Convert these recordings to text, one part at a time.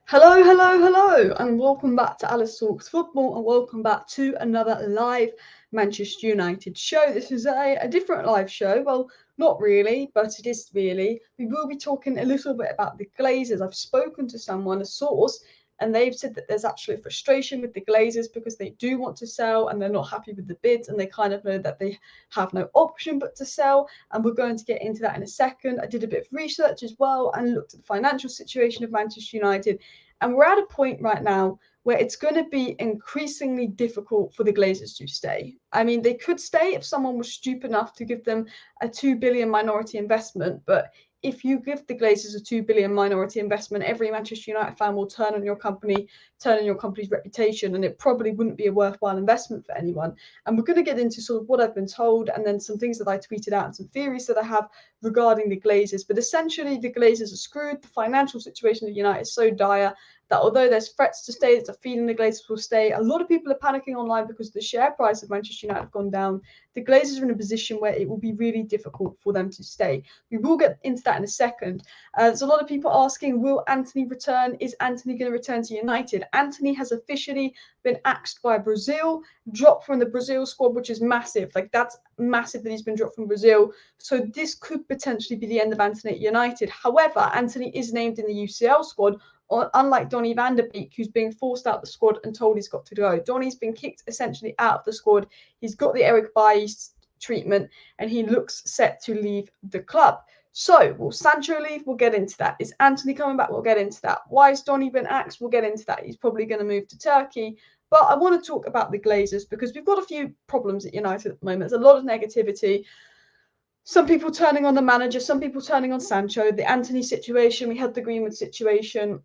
Hello, and welcome back to Alice Talks Football, and welcome back to another live Manchester United show. This is a different live show. Well, not really, but it is really. We will be talking a little bit about the Glazers. I've spoken to someone, a source, and they've said that there's actually frustration with the Glazers because they do want to sell and they're not happy with the bids, and they kind of know that they have no option but to sell. And we're going to get into that in a second. I did a bit of research as well and looked at the financial situation of Manchester United. And we're at a point right now where it's going to be increasingly difficult for the Glazers to stay. I mean, they could stay if someone was stupid enough to give them a 2 billion minority investment, but if you give the Glazers a 2 billion minority investment, every Manchester United fan will turn on your company, turn on your company's reputation, and it probably wouldn't be a worthwhile investment for anyone. And we're going to get into sort of what I've been told and then some things that I tweeted out and some theories that I have regarding the Glazers. But essentially, the Glazers are screwed. The financial situation of United is so dire that although there's threats to stay, there's a feeling the Glazers will stay. A lot of people are panicking online because the share price of Manchester United have gone down. The Glazers are in a position where it will be really difficult for them to stay. We will get into that in a second. There's a lot of people asking, will Antony return? Is Antony going to return to United? Antony has officially been axed by Brazil, dropped from the Brazil squad, which is massive. Like, that's massive that he's been dropped from Brazil. So this could potentially be the end of Antony at United. However, Antony is named in the UCL squad, unlike Donny van der Beek, who's being forced out the squad and told he's got to go. Donny's been kicked essentially out of the squad. He's got the Eric Bailly treatment, and he looks set to leave the club. So, will Sancho leave? We'll get into that. Is Antony coming back? We'll get into that. Why has Donny been axed? We'll get into that. He's probably going to move to Turkey. But I want to talk about the Glazers because we've got a few problems at United at the moment. There's a lot of negativity. Some people turning on the manager, some people turning on Sancho, the Antony situation, we had the Greenwood situation.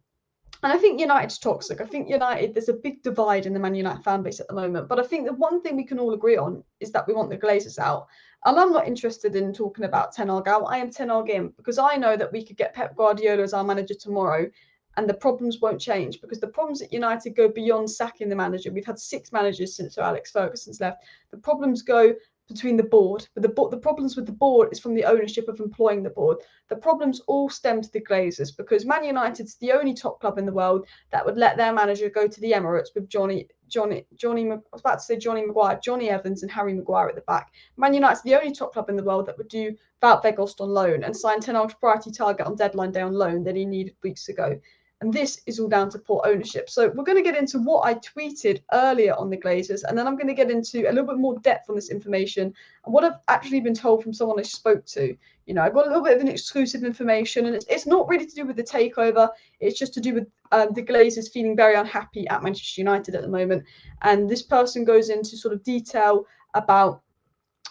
And I think United's toxic. I think United, there's a big divide in the Man United fan base at the moment. But I think the one thing we can all agree on is that we want the Glazers out. And I'm not interested in talking about Ten Hag out. I am Ten Hag in because I know that we could get Pep Guardiola as our manager tomorrow and the problems won't change because the problems at United go beyond sacking the manager. We've had 6 managers since Sir Alex Ferguson's left. The problems go between the board, but the problems with the board is from the ownership of employing the board. The problems all stem to the Glazers because Man United's the only top club in the world that would let their manager go to the Emirates with Johnny Maguire, Johnny Evans and Harry Maguire at the back. Man United's the only top club in the world that would do Wout Weghorst on loan and sign Ten Hag's priority target on deadline day on loan that he needed weeks ago. And this is all down to poor ownership. So we're going to get into what I tweeted earlier on the Glazers, and then I'm going to get into a little bit more depth on this information and what I've actually been told from someone I spoke to. You know, I got a little bit of an exclusive information, and it's not really to do with the takeover. It's just to do with the Glazers feeling very unhappy at Manchester United at the moment. And this person goes into sort of detail about,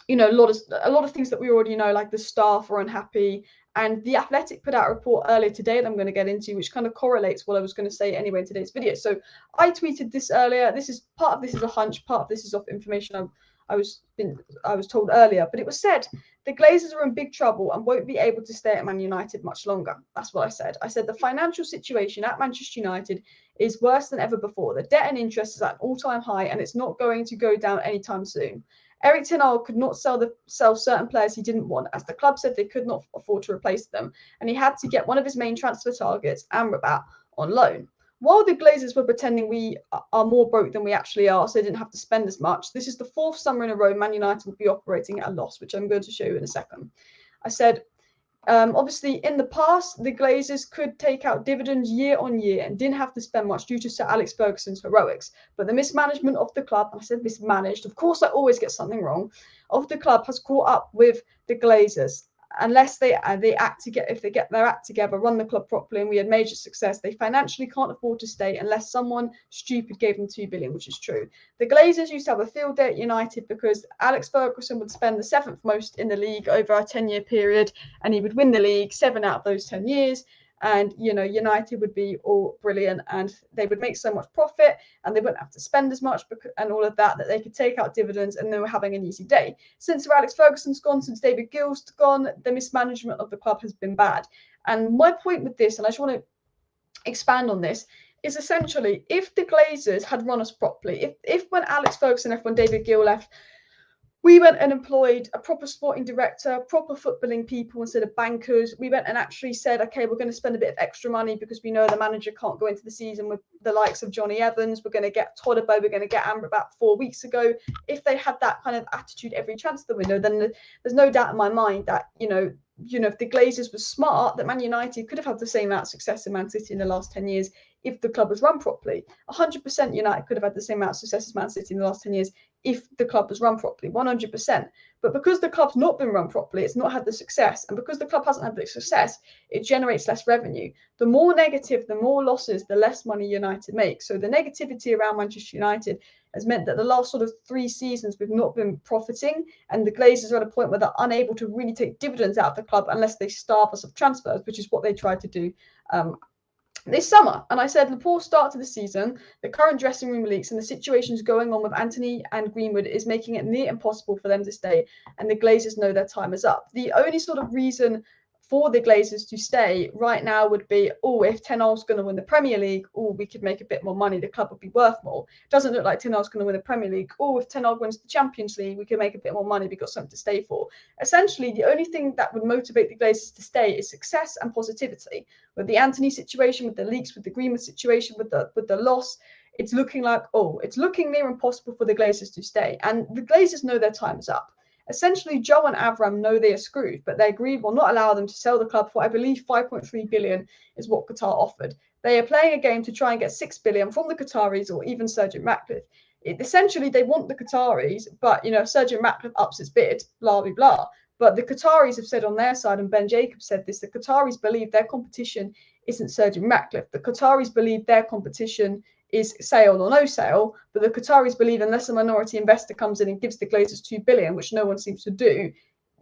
you know, a lot of things that we already know, like the staff are unhappy. And The Athletic put out a report earlier today that I'm going to get into, which kind of correlates what I was going to say anyway in today's video. So I tweeted this earlier. This is a hunch, part of this is off information I was told earlier. But it was said the Glazers are in big trouble and won't be able to stay at Man United much longer. That's what I said. I said the financial situation at Manchester United is worse than ever before. The debt and interest is at an all-time high, and it's not going to go down anytime soon. Erik ten Hag could not sell certain players he didn't want, as the club said they could not afford to replace them, and he had to get one of his main transfer targets, Amrabat, on loan. While the Glazers were pretending we are more broke than we actually are, so they didn't have to spend as much, this is the 4th summer in a row Man United will be operating at a loss, which I'm going to show you in a second. I said, obviously, in the past, the Glazers could take out dividends year on year and didn't have to spend much due to Sir Alex Ferguson's heroics. But the mismanagement of the club, I said mismanaged, of course I always get something wrong, of the club has caught up with the Glazers. Unless they act together, if they get their act together, run the club properly, and we had major success, they financially can't afford to stay unless someone stupid gave them 2 billion, which is true. The Glazers used to have a field day at United because Alex Ferguson would spend the 7th most in the league over a 10-year period, and he would win the league 7 out of those 10 years. And, you know, United would be all brilliant and they would make so much profit and they wouldn't have to spend as much and all of that they could take out dividends and they were having an easy day. Since Sir Alex Ferguson's gone, since David Gill's gone, the mismanagement of the club has been bad. And my point with this, and I just want to expand on this, is essentially if the Glazers had run us properly, if when Alex Ferguson left, when David Gill left, We went and employed a proper sporting director, proper footballing people instead of bankers. We went and actually said, okay, we're going to spend a bit of extra money because we know the manager can't go into the season with the likes of Johnny Evans. We're going to get Todibo. We're going to get Amrabat 4 weeks ago. If they had that kind of attitude every chance of the window, then there's no doubt in my mind that, if the Glazers were smart, that Man United could have had the same amount of success in Man City in the last 10 years if the club was run properly. 100% United could have had the same amount of success as Man City in the last 10 years if the club was run properly, 100%. But because the club's not been run properly, it's not had the success. And because the club hasn't had the success, it generates less revenue. The more negative, the more losses, the less money United makes. So the negativity around Manchester United has meant that the last sort of 3 seasons we've not been profiting, and the Glazers are at a point where they're unable to really take dividends out of the club unless they starve us of transfers, which is what they tried to do this summer. And I said, the poor start to the season, the current dressing room leaks, and the situations going on with Antony and Greenwood is making it near impossible for them to stay, and the Glazers know their time is up. The only sort of reason for the Glazers to stay right now would be, if Ten Hag's going to win the Premier League, we could make a bit more money, the club would be worth more. It doesn't look like Ten Hag's going to win the Premier League. If Ten Hag wins the Champions League, we could make a bit more money, we've got something to stay for. Essentially, the only thing that would motivate the Glazers to stay is success and positivity. With the Antony situation, with the leaks, with the Greenwood situation, with the loss, it's looking like, it's looking near impossible for the Glazers to stay. And the Glazers know their time is up. Essentially, Joe and AVRAM know they are screwed, but they agreed will not allow them to sell the club for, I believe, 5.3 billion is what Qatar offered. They are playing a game to try and get 6 billion from the Qataris or even Sergeant Ratcliffe. Essentially, they want the Qataris, but, Sergeant Ratcliffe ups his bid, blah, blah, blah. But the Qataris have said on their side, and Ben Jacobs said this, the Qataris believe their competition isn't Sergeant Ratcliffe. The Qataris believe their competition is sale or no sale, but the Qataris believe unless a minority investor comes in and gives the Glazers 2 billion, which no one seems to do,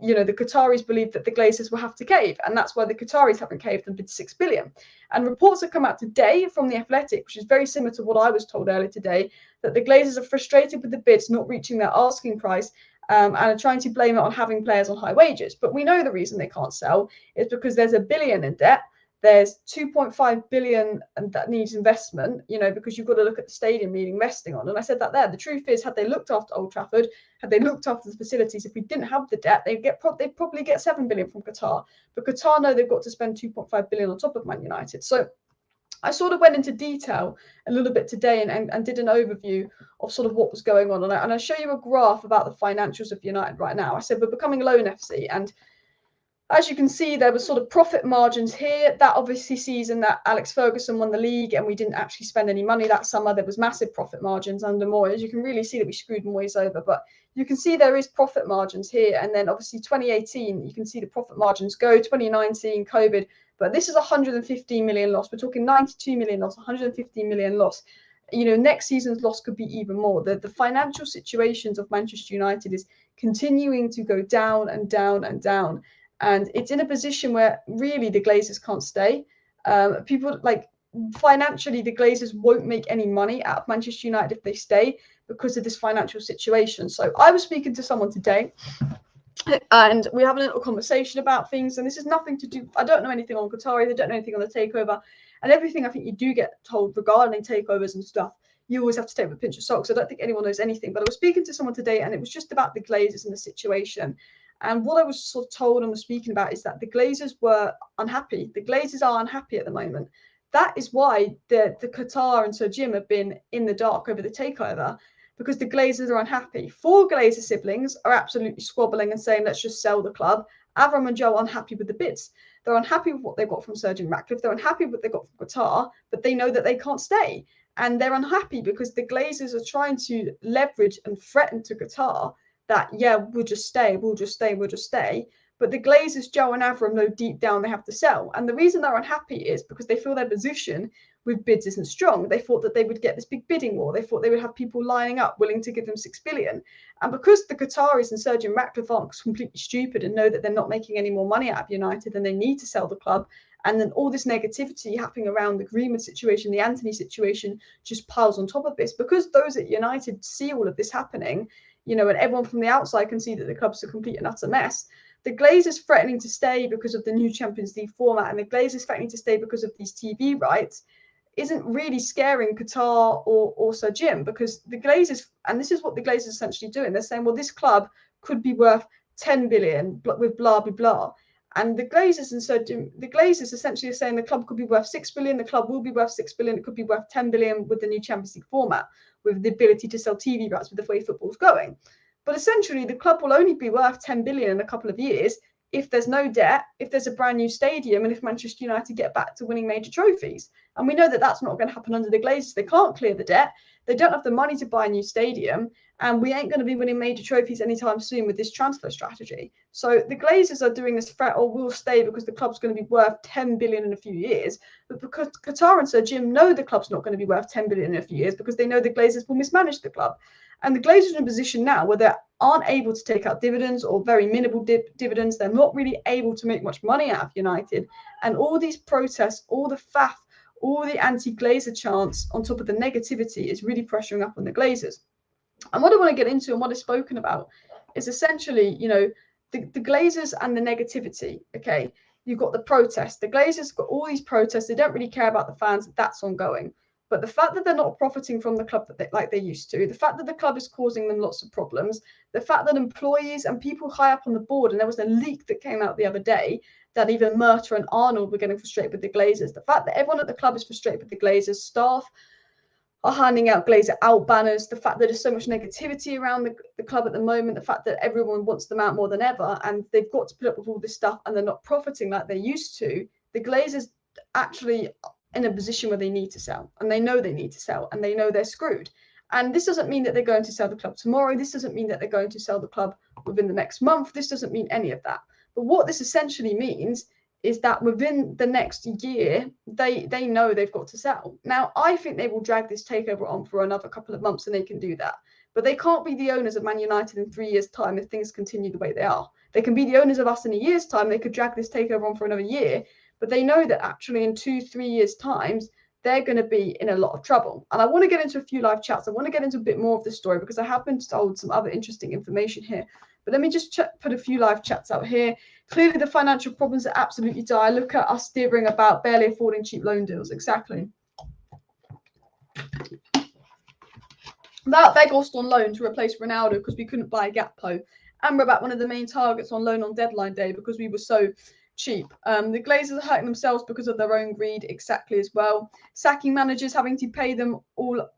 the Qataris believe that the Glazers will have to cave, and that's why the Qataris haven't caved and bid 6 billion. And reports have come out today from The Athletic, which is very similar to what I was told earlier today, that the Glazers are frustrated with the bids not reaching their asking price, and are trying to blame it on having players on high wages. But we know the reason they can't sell is because there's $1 billion in debt. There's 2.5 billion that needs investment, because you've got to look at the stadium needing investing on. And I said that there. The truth is, had they looked after Old Trafford, had they looked after the facilities, if we didn't have the debt, they'd probably get 7 billion from Qatar. But Qatar know they've got to spend 2.5 billion on top of Man United. So I sort of went into detail a little bit today and did an overview of sort of what was going on. And I show you a graph about the financials of United right now. I said we're becoming a loan FC, and as you can see, there was sort of profit margins here. That obviously season that Alex Ferguson won the league and we didn't actually spend any money that summer, there was massive profit margins under Moyes. You can really see that we screwed Moyes over, but you can see there is profit margins here. And then obviously 2018, you can see the profit margins go, 2019, COVID, but this is 115 million loss. We're talking 92 million loss, 115 million loss. Next season's loss could be even more. The financial situations of Manchester United is continuing to go down and down and down. And it's in a position where really the Glazers can't stay. People financially, the Glazers won't make any money out of Manchester United if they stay because of this financial situation. So I was speaking to someone today and we're having a little conversation about things. And this is nothing to do, I don't know anything on Qatari, I don't know anything on the takeover. And everything I think you do get told regarding takeovers and stuff, you always have to take with a pinch of salt. So I don't think anyone knows anything. But I was speaking to someone today and it was just about the Glazers and the situation. And what I was sort of told and was speaking about is that the Glazers were unhappy. The Glazers are unhappy at the moment. That is why the Qatar and Sir Jim have been in the dark over the takeover, because the Glazers are unhappy. 4 Glazer siblings are absolutely squabbling and saying, let's just sell the club. AVRAM and Joe are unhappy with the bids. They're unhappy with what they've got from Sergeant Ratcliffe. They're unhappy with what they got from Qatar, but they know that they can't stay. And they're unhappy because the Glazers are trying to leverage and threaten to Qatar that, we'll just stay. But the Glazers, Joe and AVRAM, know deep down they have to sell. And the reason they're unhappy is because they feel their position with bids isn't strong. They thought that they would get this big bidding war. They thought they would have people lining up willing to give them 6 billion. And because the Qataris and Sergeant Ratcliffe aren't completely stupid and know that they're not making any more money out of United and they need to sell the club, and then all this negativity happening around the Greenwood situation, the Antony situation, just piles on top of this. Because those at United see all of this happening, and everyone from the outside can see that the club's a complete and utter mess. The Glazers threatening to stay because of the new Champions League format and the Glazers threatening to stay because of these TV rights isn't really scaring Qatar or Sir Jim, because the Glazers, and this is what the Glazers are essentially doing, they're saying, well, this club could be worth 10 billion with blah blah blah. And the Glazers essentially are saying the club could be worth 6 billion, the club will be worth 6 billion, it could be worth 10 billion with the new Champions League format, with the ability to sell TV rights with the way football's going. But essentially, the club will only be worth 10 billion in a couple of years if there's no debt, if there's a brand new stadium, and if Manchester United get back to winning major trophies. And we know that that's not going to happen under the Glazers. They can't clear the debt. They don't have the money to buy a new stadium. And we ain't going to be winning major trophies anytime soon with this transfer strategy. So the Glazers are doing this threat, or will stay because the club's going to be worth 10 billion in a few years. But because Qatar and Sir Jim know the club's not going to be worth 10 billion in a few years, because they know the Glazers will mismanage the club. And the Glazers are in a position now where they aren't able to take out dividends, or very minimal dividends. They're not really able to make much money out of United. And all these protests, all the faff, all the anti-Glazer chants on top of the negativity is really pressuring up on the Glazers. And what I want to get into and what is spoken about is essentially, you know, the Glazers and the negativity. Okay, you've got the protests. The Glazers got all these protests. They don't really care about the fans. That's ongoing. But the fact that they're not profiting from the club like they used to, the fact that the club is causing them lots of problems, the fact that employees and people high up on the board, and there was a leak that came out the other day that even Murta and Arnold were getting frustrated with the Glazers, the fact that everyone at the club is frustrated with the Glazers, staff are handing out Glazer out banners, the fact that there's so much negativity around the club at the moment, the fact that everyone wants them out more than ever, and they've got to put up with all this stuff and they're not profiting like they used to, the Glazers actually in a position where they need to sell, and they know they need to sell, and they know they're screwed. And this doesn't mean that they're going to sell the club tomorrow. This doesn't mean that they're going to sell the club within the next month. This doesn't mean any of that. But what this essentially means is that within the next year, they know they've got to sell. Now, I think they will drag this takeover on for another couple of months, and they can do that. But they can't be the owners of Man United in 3 years' time if things continue the way they are. They can be the owners of us in a year's time. They could drag this takeover on for another year. But they know that actually in 2-3 years' times, they're going to be in a lot of trouble. And I want to get into a few live chats. I want to get into a bit more of the story because I have been told some other interesting information here. But let me just put a few live chats out here. Clearly, the financial problems are absolutely dire. Look at us steering about barely affording cheap loan deals. Exactly. That Weghorst on loan to replace Ronaldo because we couldn't buy Gakpo. Amrabat, one of the main targets on loan on deadline day because we were so cheap. The Glazers are hurting themselves because of their own greed, exactly as well. Sacking managers, having to pay them all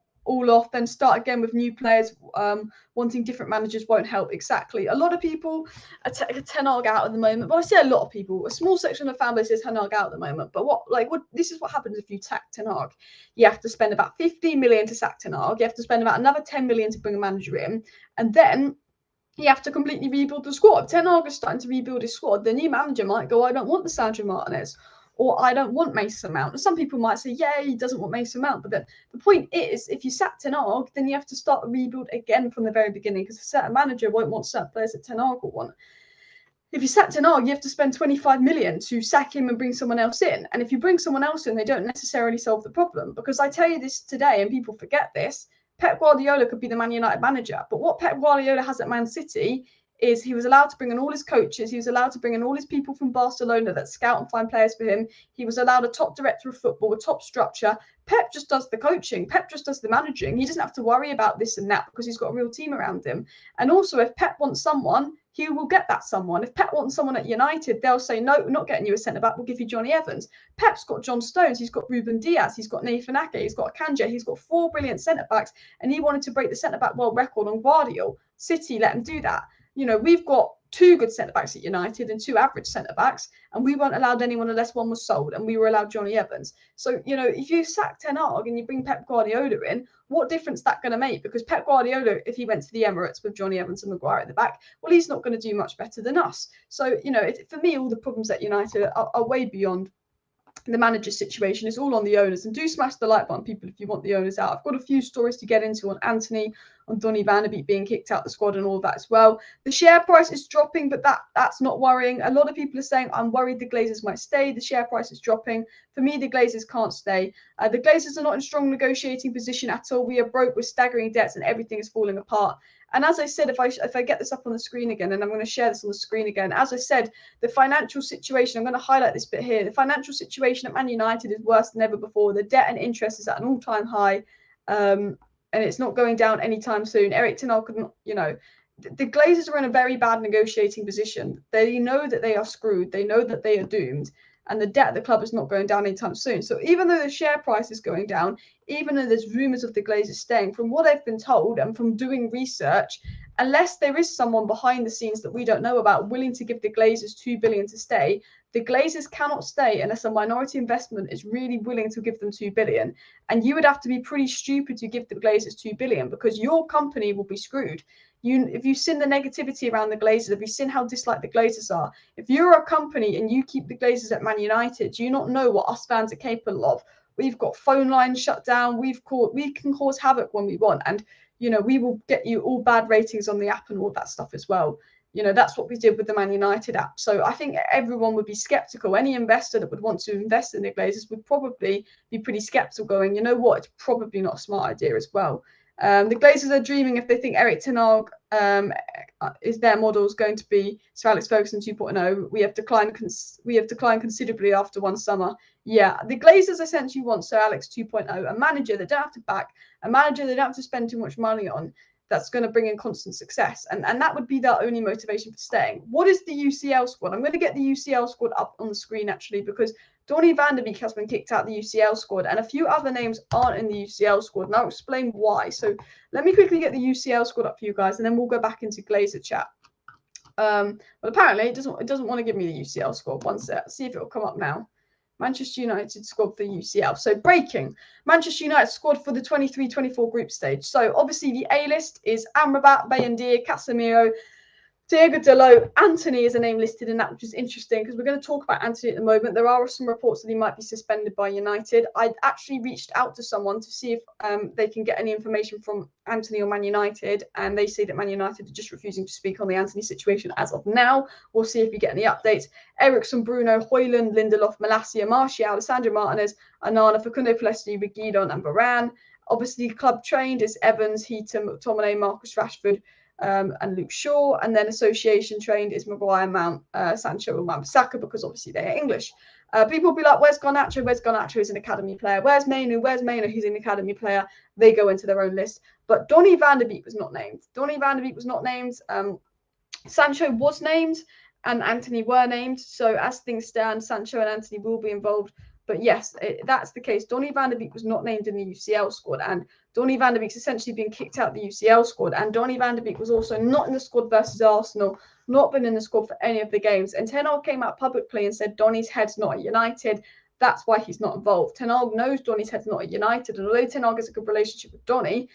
off, then start again with new players. Wanting different managers won't help. Exactly. A lot of people are Ten Hag out at the moment. Well, I say a lot of people. A small section of Fanbase is Ten Hag out at the moment. But this is what happens if you sack Ten Hag. You have to spend about 15 million to sack Ten Hag. You have to spend about another 10 million to bring a manager in, and then you have to completely rebuild the squad. Ten Hag is starting to rebuild his squad. The new manager might go, I don't want the Sandro Martinez, or I don't want Mason Mount. And some people might say, yeah, he doesn't want Mason Mount. But then the point is, if you sack Ten Hag, then you have to start a rebuild again from the very beginning because a certain manager won't want certain players that Ten Hag will want. If you sack Ten Hag, you have to spend 25 million to sack him and bring someone else in. And if you bring someone else in, they don't necessarily solve the problem. Because I tell you this today, and people forget this, Pep Guardiola could be the Man United manager. But what Pep Guardiola has at Man City is he was allowed to bring in all his coaches. He was allowed to bring in all his people from Barcelona that scout and find players for him. He was allowed a top director of football, a top structure. Pep just does the coaching. Pep just does the managing. He doesn't have to worry about this and that because he's got a real team around him. And also, if Pep wants someone, he will get that someone. If Pep wants someone at United, they'll say, no, we're not getting you a centre-back. We'll give you Johnny Evans. Pep's got John Stones. He's got Ruben Diaz. He's got Nathan Ake. He's got Akanji. He's got 4 brilliant centre-backs. And he wanted to break the centre-back world record on Guardiola. City let him do that. You know, we've got 2 good centre-backs at United and 2 average centre-backs, and we weren't allowed anyone unless one was sold, and we were allowed Johnny Evans. So, you know, if you sack Ten Hag and you bring Pep Guardiola in, what difference is that going to make? Because Pep Guardiola, if he went to the Emirates with Johnny Evans and Maguire at the back, well, he's not going to do much better than us. So, you know, for me, all the problems at United are way beyond the manager situation. Is all on the owners. And do smash the like button, people, if you want the owners out. I've got a few stories to get into on Antony, on Donny being kicked out the squad and all of that as well. The share price is dropping, but that's not worrying. A lot of people are saying, I'm worried the Glazers might stay. The share price is dropping. For me, the Glazers can't stay. The Glazers are not in strong negotiating position at all. We are broke with staggering debts and everything is falling apart. And as I said, if I get this up on the screen again, and I'm going to share this on the screen again, as I said, the financial situation, I'm going to highlight this bit here. The financial situation at Man United is worse than ever before. The debt and interest is at an all-time high, and it's not going down anytime soon. Eric Ten Hag couldn't, you know, the Glazers are in a very bad negotiating position. They know that they are screwed. They know that they are doomed. And the debt of the club is not going down anytime soon. So even though the share price is going down, even though there's rumours of the Glazers staying, from what I've been told and from doing research, unless there is someone behind the scenes that we don't know about willing to give the Glazers $2 billion to stay, the Glazers cannot stay unless a minority investment is really willing to give them $2 billion. And you would have to be pretty stupid to give the Glazers $2 billion, because your company will be screwed. If you've seen the negativity around the Glazers, if you've seen how disliked the Glazers are, if you're a company and you keep the Glazers at Man United, do you not know what us fans are capable of? We've got phone lines shut down. We can cause havoc when we want, and we will get you all bad ratings on the app and all that stuff as well. That's what we did with the Man United app. So I think everyone would be skeptical. Any investor that would want to invest in the Glazers would probably be pretty skeptical, going, you know what, it's probably not a smart idea as well. The Glazers are dreaming if they think Erik ten Hag is their model is going to be Sir Alex Ferguson 2.0. We have declined considerably after one summer. Yeah, the Glazers essentially want Sir Alex 2.0, a manager they don't have to back, a manager they don't have to spend too much money on, that's going to bring in constant success. And that would be their only motivation for staying. What is the UCL squad? I'm going to get the UCL squad up on the screen, actually, because Donny van de Beek has been kicked out of the UCL squad, and a few other names aren't in the UCL squad, and I'll explain why. So let me quickly get the UCL squad up for you guys, and then we'll go back into Glazer chat. Well, apparently it doesn't want to give me the UCL squad. One sec. See if it will come up now. Manchester United squad for UCL. So breaking, Manchester United squad for the 23-24 group stage. So obviously the A list is Amrabat, Bayendir, Casemiro, Diego Dalot. Antony is a name listed in that, which is interesting because we're going to talk about Antony at the moment. There are some reports that he might be suspended by United. I actually reached out to someone to see if they can get any information from Antony or Man United, and they say that Man United are just refusing to speak on the Antony situation as of now. We'll see if we get any updates. Eriksson, Bruno, Højlund, Lindelof, Malacia, Martial, Alessandro Martinez, Anana, Facundo Pellistri, Reguilon, and Varane. Obviously, club trained is Evans, Heaton, McTominay, Marcus Rashford, and Luke Shaw, and then association trained is Maguire, Mount, Sancho, and Wan-Bissaka, because obviously they are English. People will be like, where's Garnacho? Where's Garnacho? He's an academy player. Where's Mainu? Where's Mainu? He's an academy player. They go into their own list. But Donny van de Beek was not named. Donny van de Beek was not named. Sancho was named, and Antony were named. So as things stand, Sancho and Antony will be involved. But yes, that's the case. Donny van de Beek was not named in the UCL squad, and Donny van de Beek's essentially been kicked out of the UCL squad. And Donny van de Beek was also not in the squad versus Arsenal, not been in the squad for any of the games. And Ten Hag came out publicly and said Donny's head's not at United. That's why he's not involved. Ten Hag knows Donny's head's not at United, and although Ten Hag has a good relationship with Donny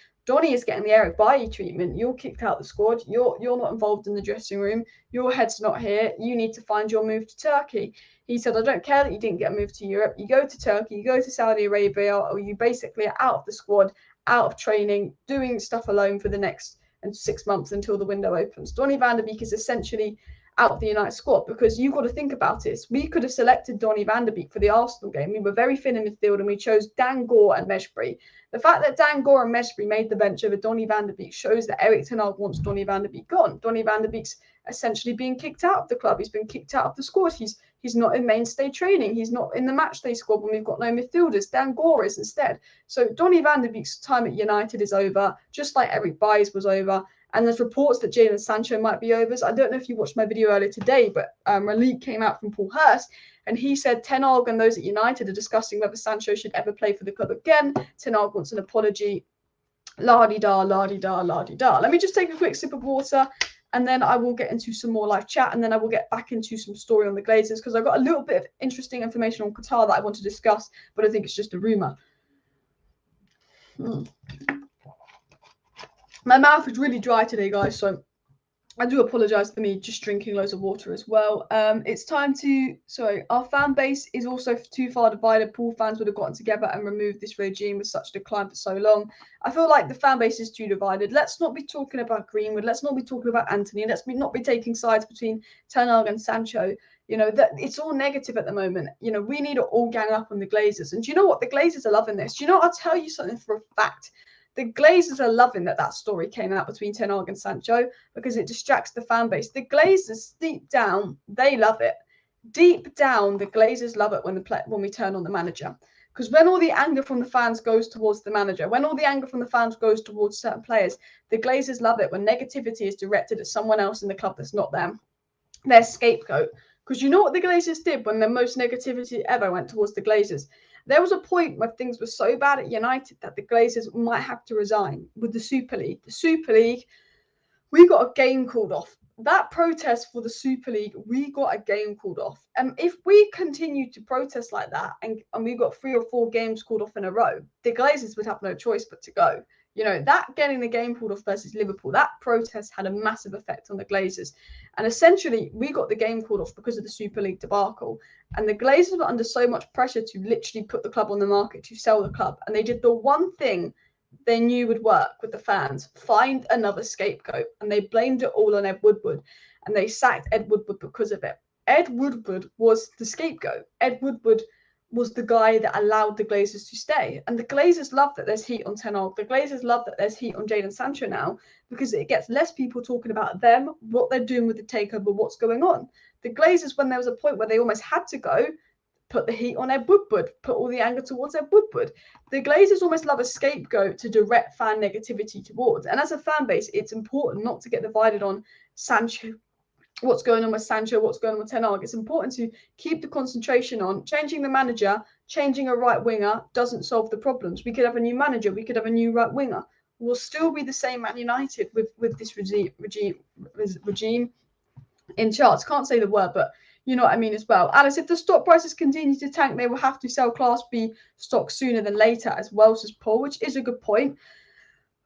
is getting the Eric Bailly treatment. You're kicked out of the squad. You're not involved in the dressing room. Your head's not here. You need to find your move to Turkey. He said, I don't care that you didn't get a move to Europe. You go to Turkey, you go to Saudi Arabia, or you basically are out of the squad, out of training, doing stuff alone for the next 6 months until the window opens. Donny van de Beek is essentially out of the United squad, because you've got to think about it. We could have selected Donny van de Beek for the Arsenal game. We were very thin in midfield, and we chose Dan Gore and Mejbri. The fact that Dan Gore and Mejbri made the bench over Donny van de Beek shows that Erik ten Hag wants Donny van de Beek gone. Donny van de Beek's essentially being kicked out of the club. He's been kicked out of the squad. He's not in mainstay training. He's not in the matchday squad when we've got no midfielders. Dan Gore is instead. So Donny van de Beek's time at United is over, just like Eric Bailly's was over. And there's reports that Jadon Sancho might be over. So I don't know if you watched my video earlier today, but a leak came out from Paul Hurst, and he said Ten Hag and those at United are discussing whether Sancho should ever play for the club again. Ten Hag wants an apology. La-di-da, la-di-da, la-di-da. Let me just take a quick sip of water, and then I will get into some more live chat, and then I will get back into some story on the Glazers, because I've got a little bit of interesting information on Qatar that I want to discuss, but I think it's just a rumour. My mouth is really dry today, guys, so I do apologise for me just drinking loads of water as well. It's time to... Sorry, our fan base is also too far divided. Pool fans would have gotten together and removed this regime with such decline for so long. I feel like the fan base is too divided. Let's not be talking about Greenwood. Let's not be talking about Antony. Let's not be taking sides between Ten Hag and Sancho. That it's all negative at the moment. We need to all gang up on the Glazers. And do you know what? The Glazers are loving this. Do you know, I'll tell you something for a fact. The Glazers are loving that story came out between Ten Hag and Sancho, because it distracts the fan base. The Glazers, deep down, they love it. Deep down, the Glazers love it when we turn on the manager. Because when all the anger from the fans goes towards the manager, when all the anger from the fans goes towards certain players, the Glazers love it when negativity is directed at someone else in the club that's not them, their scapegoat. Because you know what the Glazers did when the most negativity ever went towards the Glazers? There was a point where things were so bad at United that the Glazers might have to resign with the Super League. The Super League, we got a game called off. That protest for the Super League, we got a game called off. And if we continue to protest like that and we got 3 or 4 games called off in a row, the Glazers would have no choice but to go. You know, that getting the game called off versus Liverpool, that protest had a massive effect on the Glazers. And essentially, we got the game called off because of the Super League debacle. And the Glazers were under so much pressure to literally put the club on the market, to sell the club. And they did the one thing they knew would work with the fans: find another scapegoat. And they blamed it all on Ed Woodward. And they sacked Ed Woodward because of it. Ed Woodward was the scapegoat. Ed Woodward was the guy that allowed the Glazers to stay. And the Glazers love that there's heat on Ten Hag. The Glazers love that there's heat on Jadon Sancho now, because it gets less people talking about them, what they're doing with the takeover, what's going on. The Glazers, when there was a point where they almost had to go, put the heat on Ed Woodward, put all the anger towards Ed Woodward. The Glazers almost love a scapegoat to direct fan negativity towards. And as a fan base, it's important not to get divided on Sancho, what's going on with Sancho, what's going on with Ten Hag. It's important to keep the concentration on changing the manager. Changing a right winger doesn't solve the problems. We could have a new manager, we could have a new right winger. We'll still be the same Man United with this regime in charge. Can't say the word, but you know what I mean as well. Alice, if the stock prices continue to tank, they will have to sell Class B stock sooner than later, as well, says Paul, which is a good point.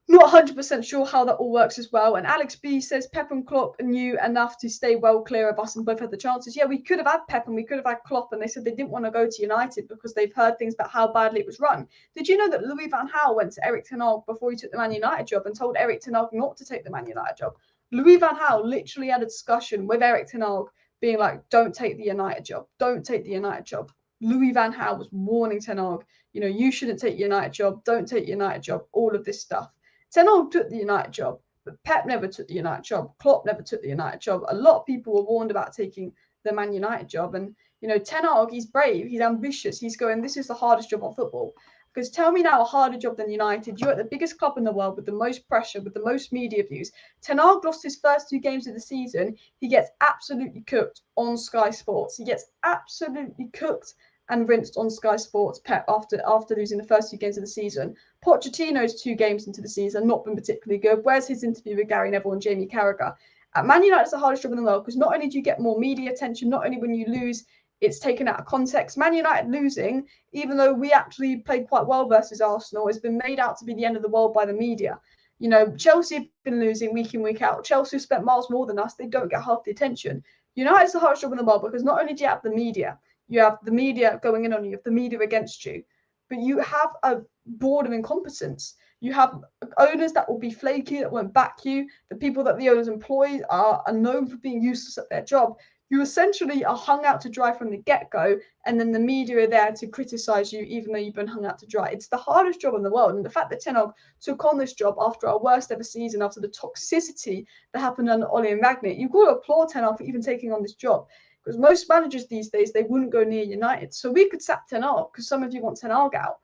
Not 100% sure how that all works as well. And Alex B says Pep and Klopp knew enough to stay well clear of us and both had the chances. Yeah, we could have had Pep and we could have had Klopp, and they said they didn't want to go to United because they've heard things about how badly it was run. Did you know that Louis van Gaal went to Erik ten Hag before he took the Man United job and told Erik ten Hag not to take the Man United job? Louis van Gaal literally had a discussion with Erik ten Hag being like, don't take the United job. Don't take the United job. Louis van Gaal was warning Ten Hag, you know, you shouldn't take the United job. Don't take the United job. All of this stuff. Ten Hag took the United job, but Pep never took the United job. Klopp never took the United job. A lot of people were warned about taking the Man United job. And, you know, Ten Hag, he's brave, he's ambitious. He's going, this is the hardest job on football. Because tell me now a harder job than United. You're at the biggest club in the world with the most pressure, with the most media views. Ten Hag lost his first 2 games of the season. He gets absolutely cooked on Sky Sports. He gets absolutely cooked and rinsed on Sky Sports, Pep, after losing the first 2 games of the season. Pochettino's 2 games into the season not been particularly good. Where's his interview with Gary Neville and Jamie Carragher? At Man United, it's the hardest job in the world because not only do you get more media attention, not only when you lose, it's taken out of context. Man United losing, even though we actually played quite well versus Arsenal, has been made out to be the end of the world by the media. You know, Chelsea have been losing week in, week out. Chelsea have spent miles more than us. They don't get half the attention. United's the hardest job in the world because not only do you have the media going in on you, you have the media against you, but you have a board of incompetence. You have owners that will be flaky, that won't back you. The people that the owners employ are known for being useless at their job. You essentially are hung out to dry from the get-go, and then the media are there to criticize you even though you've been hung out to dry. It's the hardest job in the world. And the fact that Ten Hag took on this job after our worst ever season, after the toxicity that happened under Ole and Ragnar, you've got to applaud Ten Hag for even taking on this job. Because most managers these days, they wouldn't go near United. So we could sack Ten Hag because some of you want Ten Hag out.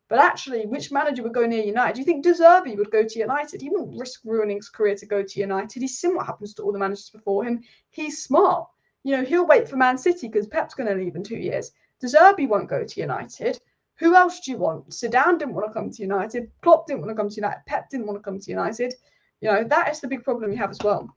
But actually, which manager would go near United? Do you think De Zerbi would go to United? He wouldn't risk ruining his career to go to United. He's seen what happens to all the managers before him. He's smart. You know, he'll wait for Man City because Pep's going to leave in 2 years. De Zerbi won't go to United. Who else do you want? Zidane didn't want to come to United. Klopp didn't want to come to United. Pep didn't want to come to United. You know, that is the big problem you have as well.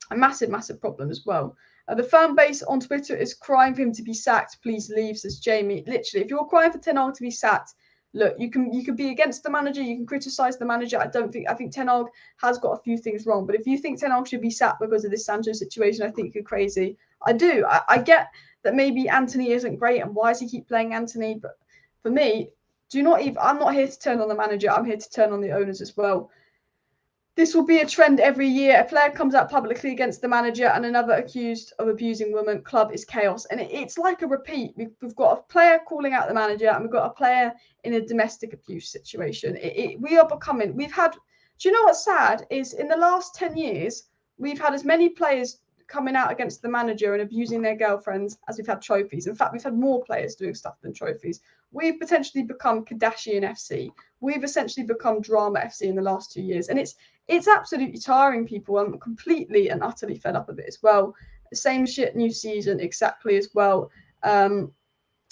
A massive, massive problem as well. The fan base on Twitter is crying for him to be sacked. Please leave, says Jamie. Literally, if you're crying for Ten Hag to be sacked, look, you can be against the manager, you can criticize the manager. I think Ten Hag has got a few things wrong. But if you think Ten Hag should be sacked because of this Sancho situation, I think you're crazy. I do. I get that maybe Antony isn't great, and why does he keep playing Antony? But for me, I'm not here to turn on the manager. I'm here to turn on the owners as well. This will be a trend every year. A player comes out publicly against the manager and another accused of abusing women. Club is chaos. And it's like a repeat. We've got a player calling out the manager and we've got a player in a domestic abuse situation. We are becoming, do you know what's sad is in the last 10 years, we've had as many players coming out against the manager and abusing their girlfriends as we've had trophies. In fact, we've had more players doing stuff than trophies. we've potentially become Kardashian FC. We've essentially become Drama FC in the last 2 years. And it's absolutely tiring, people. I'm completely and utterly fed up of it as well. Same shit, new season, exactly as well.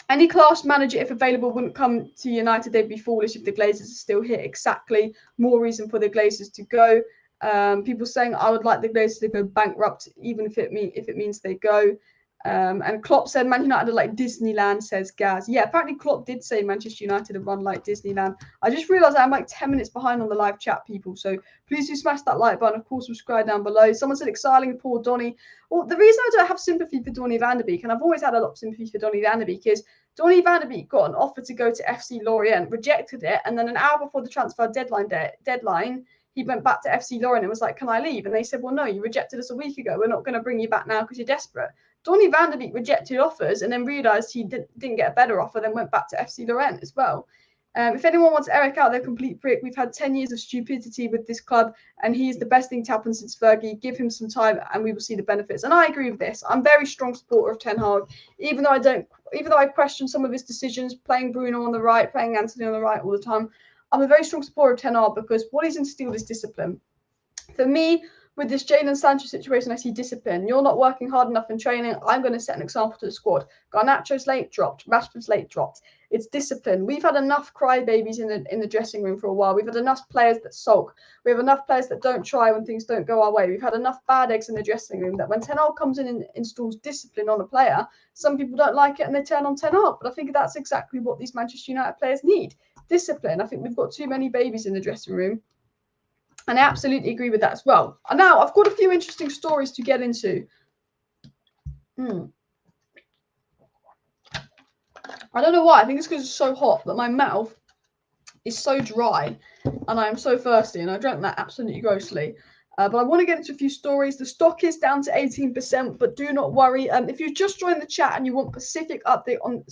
Any class manager, if available, wouldn't come to United. They'd be foolish if the Glazers are still here. Exactly. More reason for the Glazers to go. People saying I would like the Glazers to go bankrupt, even if it means they go. And Klopp said Man United are like Disneyland, says Gaz. Yeah, apparently Klopp did say Manchester United are run like Disneyland. I just realised I'm like 10 minutes behind on the live chat, people. So please do smash that like button. Of course, subscribe down below. Someone said exiling poor Donny. Well, the reason I don't have sympathy for Donny van der Beek, and I've always had a lot of sympathy for Donny van der Beek, is Donny van der Beek got an offer to go to FC Lorient, rejected it, and then an hour before the transfer deadline, he went back to FC Lorient and was like, can I leave? And they said, well, no, you rejected us a week ago. We're not going to bring you back now because you're desperate. Donny van der Beek rejected offers and then realised he didn't get a better offer, then went back to FC Lorient as well. If anyone wants Eric out, they're a complete prick. We've had 10 years of stupidity with this club, and he's the best thing to happen since Fergie. Give him some time, and we will see the benefits. And I agree with this. I'm a very strong supporter of Ten Hag, even though I question some of his decisions, playing Bruno on the right, playing Antony on the right all the time. I'm a very strong supporter of Ten Hag because what he's instilled is discipline. For me, with this Jadon Sancho situation, I see discipline. You're not working hard enough in training. I'm going to set an example to the squad. Garnacho's late dropped. Rashford's late dropped. It's discipline. We've had enough crybabies in the dressing room for a while. We've had enough players that sulk. We have enough players that don't try when things don't go our way. We've had enough bad eggs in the dressing room that when Ten Hag comes in and installs discipline on a player, some people don't like it and they turn on Ten Hag. But I think that's exactly what these Manchester United players need. Discipline. I think we've got too many babies in the dressing room. And I absolutely agree with that as well. And now I've got a few interesting stories to get into. I don't know why. I think it's because it's so hot that my mouth is so dry and I am so thirsty. And I drank that absolutely grossly. But I want to get into a few stories. The stock is down to 18%, but do not worry. If you just joined the chat and you want specific update on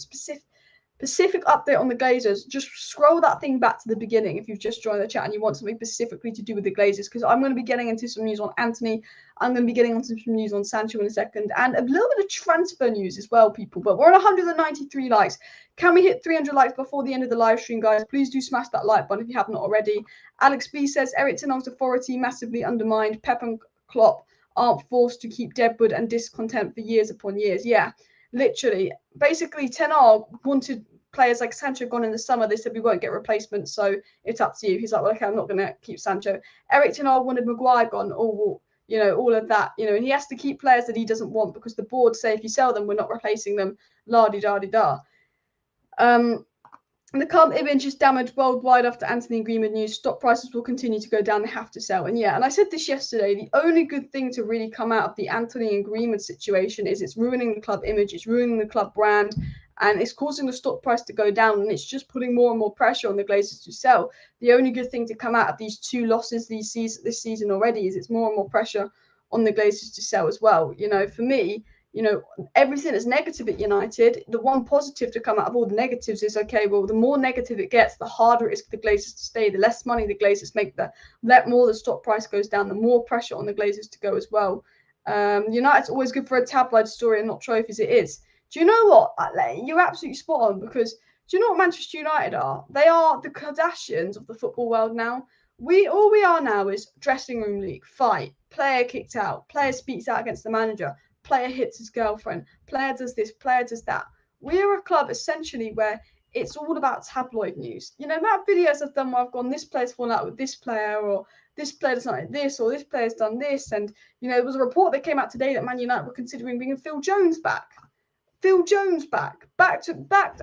the Glazers, just scroll that thing back to the beginning if you've just joined the chat and you want something specifically to do with the Glazers, because I'm going to be getting into some news on Antony. I'm going to be getting into some news on Sancho in a second, and a little bit of transfer news as well, people. But we're on 193 likes. Can we hit 300 likes before the end of the live stream, guys? Please do smash that like button if you have not already. Alex B says Eric Ten Hag's authority massively undermined. Pep and Klopp aren't forced to keep Deadwood and discontent for years upon years. Yeah, literally. Basically, Ten Hag wanted players like Sancho gone in the summer. They said we won't get replacements, so it's up to you. He's like, well, okay, I'm not going to keep Sancho. Eric Ten Hag wanted Maguire gone. Oh, well, you know, all of that, you know, and he has to keep players that he doesn't want because the board say if you sell them, we're not replacing them. La-di-da-di-da. The current image is damaged worldwide after Antony agreement news. Stock prices will continue to go down. They have to sell. And yeah, and I said this yesterday, the only good thing to really come out of the Antony agreement situation is it's ruining the club image, it's ruining the club brand, and it's causing the stock price to go down, and it's just putting more and more pressure on the Glazers to sell. The only good thing to come out of these two losses this season already is it's more and more pressure on the Glazers to sell as well. You know, for me, you know, everything that's negative at United, the one positive to come out of all the negatives is, okay, well, the more negative it gets, the harder it is for the Glazers to stay. The less money the Glazers make, the more the stock price goes down, the more pressure on the Glazers to go as well. United's always good for a tabloid story and not trophies. It is. Do you know what? You're absolutely spot on, because do you know what Manchester United are? They are the Kardashians of the football world now. All we are now is dressing room league, fight, player kicked out, player speaks out against the manager, player hits his girlfriend, player does this, player does that. We are a club essentially where it's all about tabloid news. You know, that videos I've done where I've gone, this player's fallen out with this player, or this player does not like this, or this player's done this. And, you know, there was a report that came out today that Man United were considering bringing Phil Jones back. Back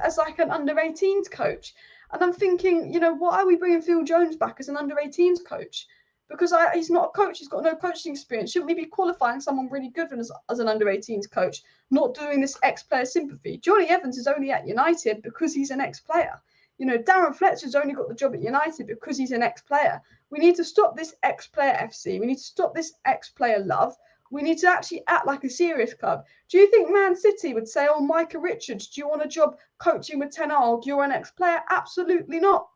as like an under-18s coach. And I'm thinking, you know, why are we bringing Phil Jones back as an under-18s coach? Because he's not a coach. He's got no coaching experience. Shouldn't we be qualifying someone really good as an under-18s coach, not doing this ex-player sympathy? Johnny Evans is only at United because he's an ex-player. You know, Darren Fletcher's only got the job at United because he's an ex-player. We need to stop this ex-player FC. We need to stop this ex-player love. We need to actually act like a serious club. Do you think Man City would say, oh, Micah Richards, do you want a job coaching with Ten Hag? You're an ex-player? Absolutely not.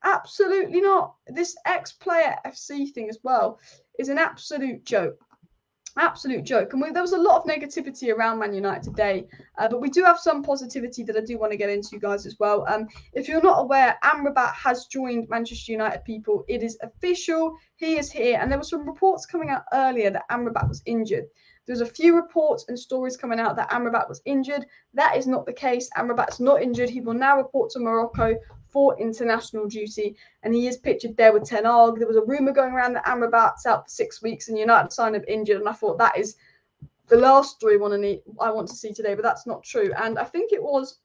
Absolutely not. This ex-player FC thing as well is an absolute joke. Absolute joke. And there was a lot of negativity around Man United today, but we do have some positivity that I do want to get into, guys, as well. If you're not aware, Amrabat has joined Manchester United, people. It is official. He is here. And there were some reports coming out earlier that Amrabat was injured. There's a few reports and stories coming out that Amrabat was injured. That is not the case. Amrabat's not injured. He will now report to Morocco for international duty, and he is pictured there with Ten Hag. There was a rumour going around that Amrabat's out for 6 weeks and United signed him injured, and I thought that is the last story I want to see today, but that's not true. And I think it was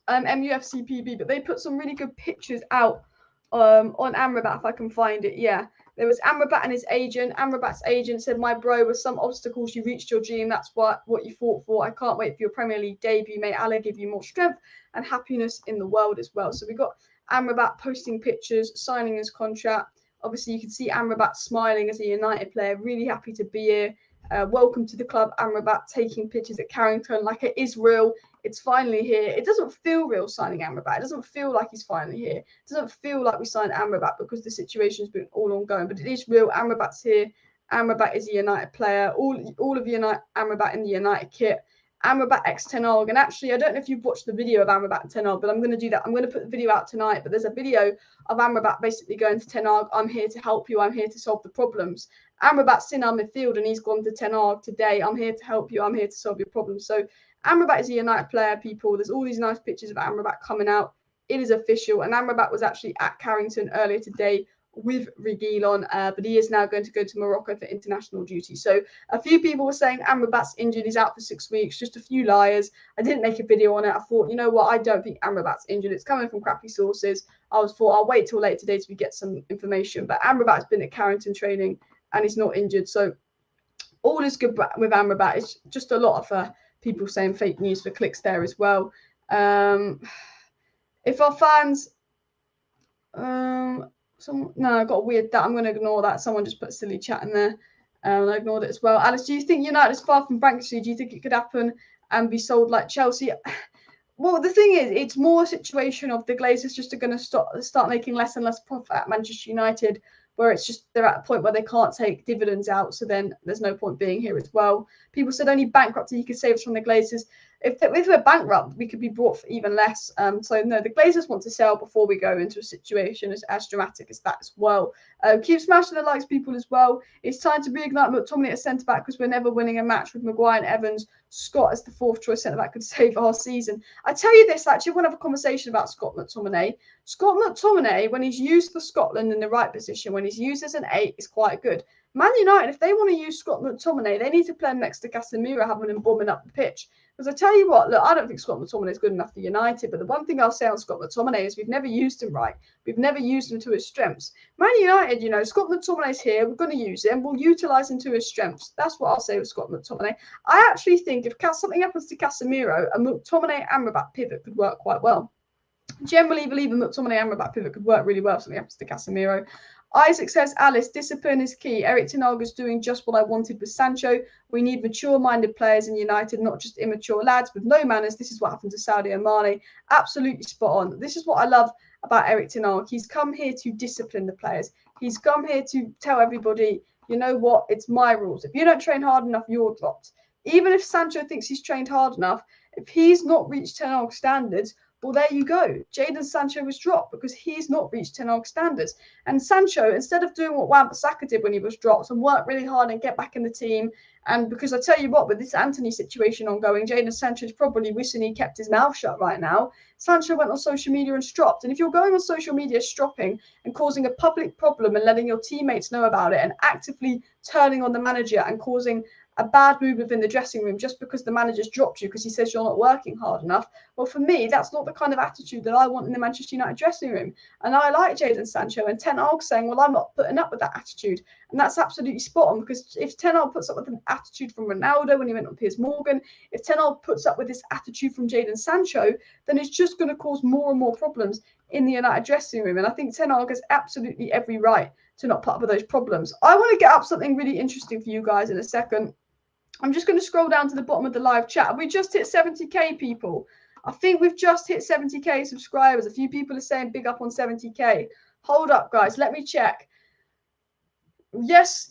MUFCPB, but they put some really good pictures out on Amrabat, if I can find it. Yeah, there was Amrabat and his agent. Amrabat's agent said, "My bro, with some obstacles, you reached your dream. That's what you fought for. I can't wait for your Premier League debut. May Allah give you more strength and happiness in the world as well." So we got Amrabat posting pictures, signing his contract. Obviously, you can see Amrabat smiling as a United player, really happy to be here. Welcome to the club, Amrabat, taking pictures at Carrington like it is real. It's finally here. It doesn't feel real signing Amrabat. It doesn't feel like he's finally here. It doesn't feel like we signed Amrabat because the situation's been all ongoing, but it is real. Amrabat's here. Amrabat is a United player. All of Amrabat in the United kit. Amrabat x Ten Hag. And actually, I don't know if you've watched the video of Amrabat and Ten Hag, but I'm going to do that. I'm going to put the video out tonight, but there's a video of Amrabat basically going to Ten Hag. "I'm here to help you. I'm here to solve the problems." Amrabat's in our midfield and he's gone to Ten Hag today. "I'm here to help you. I'm here to solve your problems." So Amrabat is a United player, people. There's all these nice pictures of Amrabat coming out. It is official. And Amrabat was actually at Carrington earlier today with Reguilon, but he is now going to go to Morocco for international duty. So a few people were saying Amrabat's injured, he's out for 6 weeks, just a few liars. I didn't make a video on it. I thought, you know what, I don't think Amrabat's injured. It's coming from crappy sources. I'll wait till late today to get some information. But Amrabat's been at Carrington training and he's not injured. So all is good with Amrabat. It's just a lot of people saying fake news for clicks there as well. If our fans... no, I got a weird that. I'm going to ignore that. Someone just put a silly chat in there. And I ignored it as well. Alice, do you think United is far from bankruptcy? Do you think it could happen and be sold like Chelsea? Well, the thing is, it's more a situation of the Glazers just are going to start making less and less profit at Manchester United, where it's just they're at a point where they can't take dividends out. So then there's no point being here as well. People said only bankruptcy you could save us from the Glazers. If we're bankrupt, we could be bought for even less. So no, the Glazers want to sell before we go into a situation as dramatic as that as well. Keep smashing the likes, people, as well. It's time to reignite McTominay at centre back because we're never winning a match with Maguire and Evans. Scott as the fourth choice centre back could save our season. I tell you this, actually, I want to have a conversation about Scott McTominay. Scott McTominay, when he's used for Scotland in the right position, when he's used as an 8, is quite good. Man United, if they want to use Scott McTominay, they need to play him next to Casemiro, having him bombing up the pitch. Because I tell you what, look, I don't think Scott McTominay is good enough for United, but the one thing I'll say on Scott McTominay is we've never used him right. We've never used him to his strengths. Man United, Scott McTominay's here. We're going to use him. We'll utilise him to his strengths. That's what I'll say with Scott McTominay. I actually think if something happens to Casemiro, a McTominay-Amrabat pivot could work quite well. Generally believe a McTominay-Amrabat pivot could work really well if something happens to Casemiro. Isaac says, Alice, discipline is key. Erik ten Hag is doing just what I wanted with Sancho. We need mature-minded players in United, not just immature lads with no manners. This is what happened to Sadio Mane. Absolutely spot on. This is what I love about Erik ten Hag. He's come here to discipline the players. He's come here to tell everybody, you know what, it's my rules. If you don't train hard enough, you're dropped. Even if Sancho thinks he's trained hard enough, if he's not reached Ten Hag standards, well, there you go. Jadon Sancho was dropped because he's not reached Ten Hag standards. And Sancho, instead of doing what Wan-Bissaka did when he was dropped and work really hard and get back in the team, and because I tell you what, with this Antony situation ongoing, Jadon Sancho is probably wishing he kept his mouth shut right now. Sancho went on social media and stropped. And if you're going on social media stropping and causing a public problem and letting your teammates know about it and actively turning on the manager and causing a bad mood within the dressing room just because the manager's dropped you because he says you're not working hard enough, well, for me, that's not the kind of attitude that I want in the Manchester United dressing room. And I like Jadon Sancho, and Ten Hag saying, well, I'm not putting up with that attitude. And that's absolutely spot on, because if Ten Hag puts up with an attitude from Ronaldo when he went on Piers Morgan, if Ten Hag puts up with this attitude from Jadon Sancho, then it's just going to cause more and more problems in the United dressing room. And I think Ten Hag has absolutely every right to not put up with those problems. I want to get up something really interesting for you guys in a second. I'm just going to scroll down to the bottom of the live chat. Have we just hit 70k, people? I think we've just hit 70k subscribers. A few people are saying big up on 70k. Hold up, guys. Let me check. Yes,